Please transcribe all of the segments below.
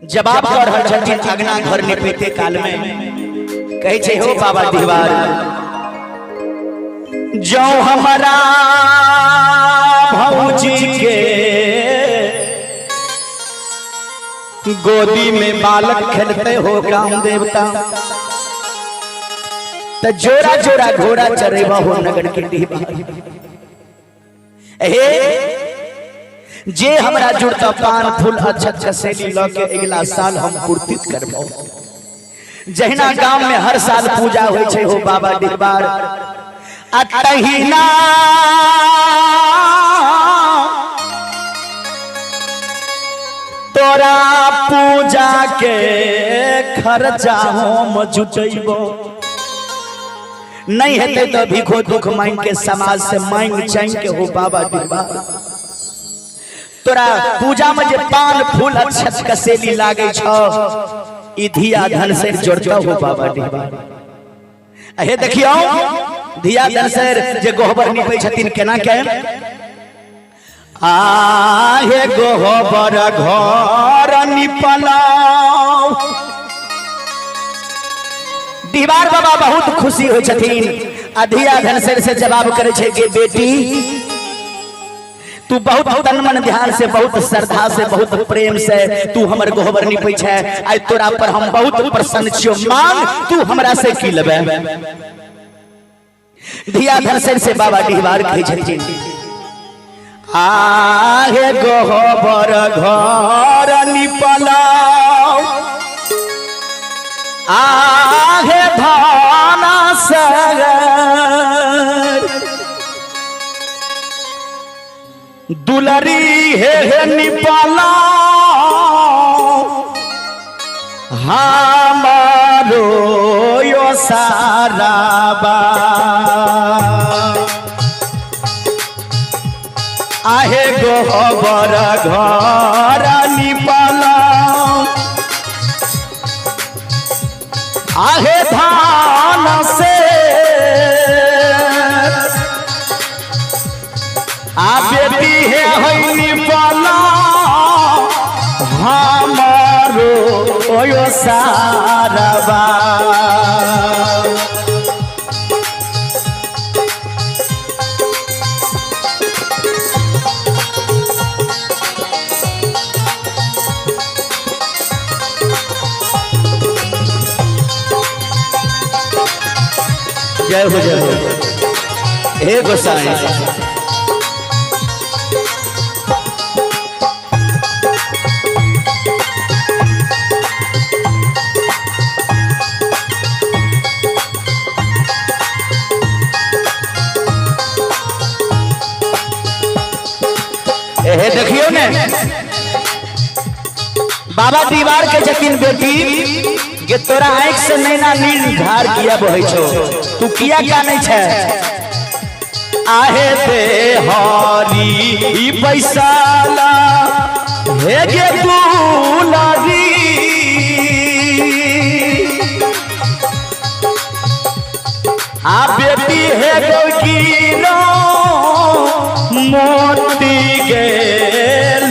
जवाब कर हर छठी अगना घर निपीते काल में कहे छे हो बाबा दीवार जो हमारा भौजी के गोदी में बालक खेलते हो ग्राम देवता तो जोरा जोरा घोड़ा चरे हो नगर के हे जे हमरा जुड़ता पान फूल अच्छा छसेली लके अगला साल हम पूर्ति करबो। जहिना गांव में हर साल पूजा होय छे हो बाबा दीवार अतहिना तोरा पूजा के खर्चा हम जुटैबो नहीं हेते तो भिखो दुख मांग के समाज से मांग चांग के हो बाबा दीवार तोरा पूजा में जे पान फूल अक्षत कसेली लागे छो ई धिया धन से जोड़ता हो बाबा दीवार। हे देखियो धिया धन से जे गोबर निपै छथिन केना के हे गोबर घर निपलाओ दीवार बाबा बहुत खुशी हो छथिन। अधिया धन से जवाब करे छे कि बेटी तू बहुत तन मन ध्यान से बहुत श्रद्धा से बहुत प्रेम से तू हमर गोबर निपै छे आई तोरा पर हम बहुत प्रसन्न छियो मांग तू हमरा से की लेबे। धिया धन से बाबा दीवार कहे छथिन हे गोबर घर निपलाओ हे भाना सागर दुलरी हे निपला हमारो यो साराबा आहे गोबर घर निपला आहे धान से बेटी है निपला हमारो ओयो सारबा। जय हो हे गोसाई हे देखियो ने बाबा दीवार के जकीन बेटी के तोरा आंख से नैना नील धार किया बहे छो तू किया क्या नहीं छे आहे दे हरी ई पैसाला हे गे दुलारी आ बेटी है गोकीनो मोती गे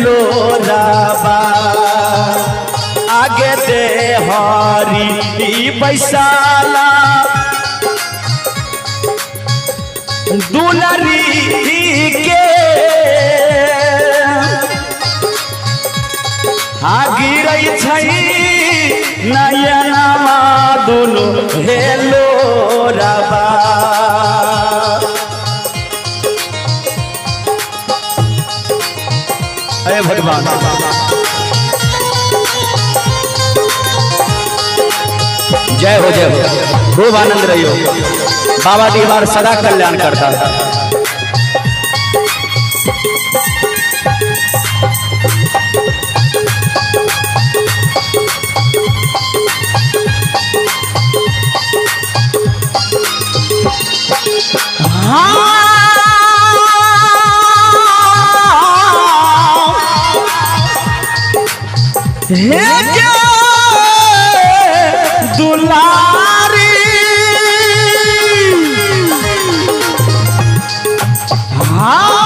लोराबा आगे दे हरी बैसाला दुलरी के गिरई छई नयनमा दुनु हेलो रबा। अरे भगवान जय हो खूब आनंद रहियो बाबा दीवार सदा कल्याण करता। दुलारी हाँ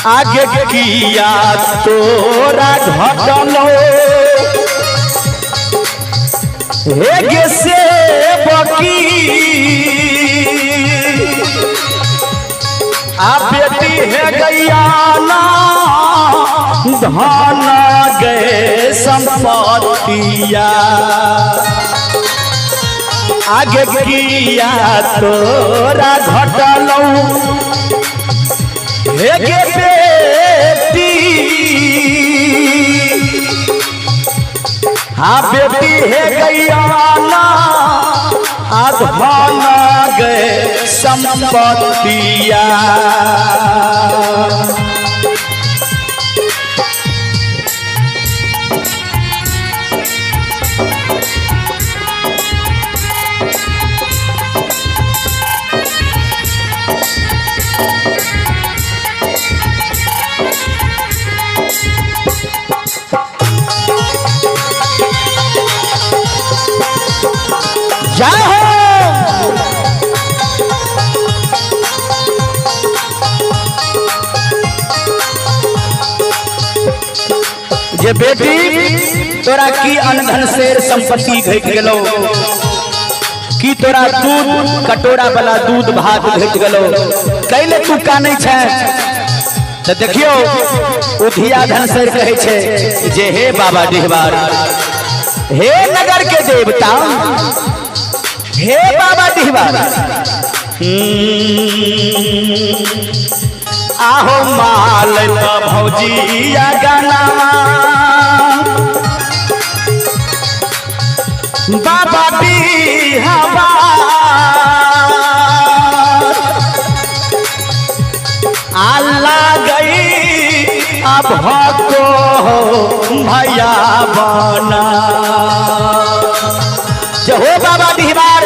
आगे किया तोरा घटनो हेगे से बकी आ बेटी है गैया ना धन गए संपत्तिया आगे किया तोरा घटलो हेगे बेटी हाँ बेटी है गैया ना धन गए संपत्तिया जय हो जे बेटी तोरा की अनधन शेर संपत्ति घट गेलो की तोरा दूध कटोरा वाला दूध भात घट गेलो कैले तू कानै छै तो देखियो उधिया धन शेर कहै छै जे हे बाबा डिहबार हे नगर के देवता हे बाबा डिहबार आहो माल तो भौजिया गाना बाबा डिहबार आला गई अब को भैया बना हो बाबा डिहबार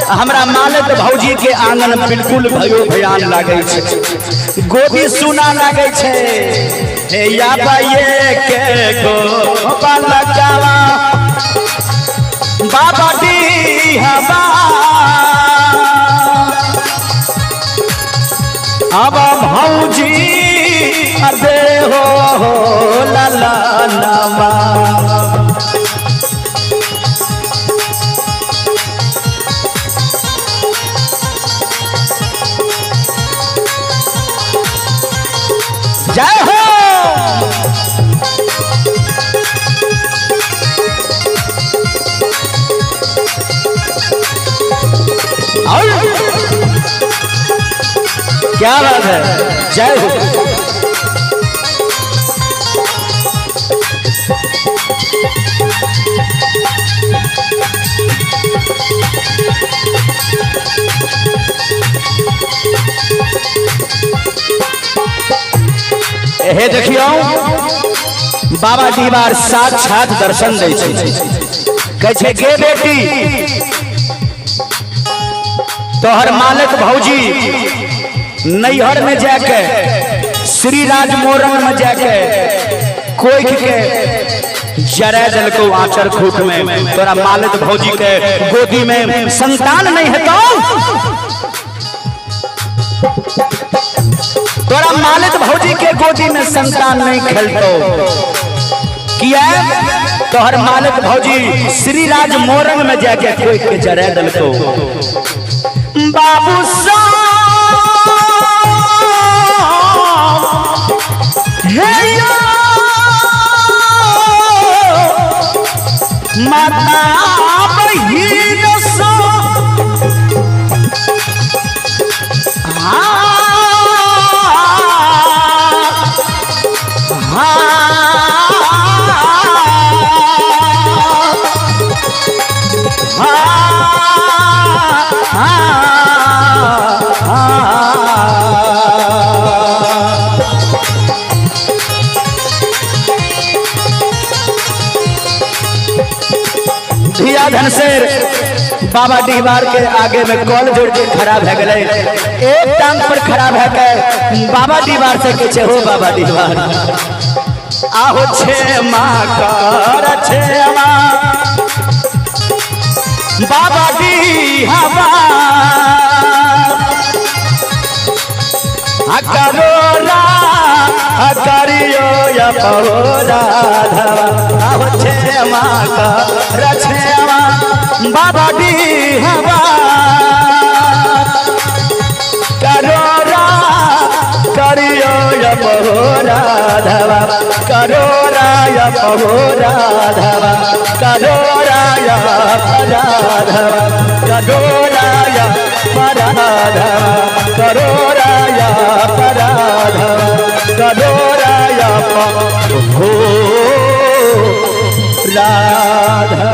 हमरा मालत भौजी के आंगन बिल्कुल भयो भयान लागे छे गोदी सुना लागे छे हे या बाये के गो बालकावा बाबा डिहबार अब भौजी दे हो लाला नामा जय हो क्या बात है जय हो हे देखियो बाबा डिहबार साक्षात दर्शन दे छे गे बेटी तोहर मालक भौजी नैहर में जाके श्री राज मोरंग में जाके कोई के जरा जल को आचर खूट में तोरा मालक भौजी के गोदी में संतान नहीं है तोरा मालिक भौजी के गोदी में संतान नहीं खेलतो किया तोहर मालिक भौजी श्री राज मोरंग में जाके कोई के जरा दलको बाबू माता बहिन सो धनसेर बाबा डिहबार के आगे में कॉल जोड़ के खड़ा भे गए एक टांग पर खड़ा भे के बाबा डिहबार से कहे हो बाबा डिहबार आहो क्षमा कर क्षमा बाबा दी हवा करोरा करियो या पहोरा धवा आहो क्षमा कर क्षमा बाबा दी हवा करोरा करियो या पहोरा धवा करोरा या पहोरा धवा करोरा या पराधवा करोरा या पराधवा करोरा या पराधवा करोरा या पहोरा धवा।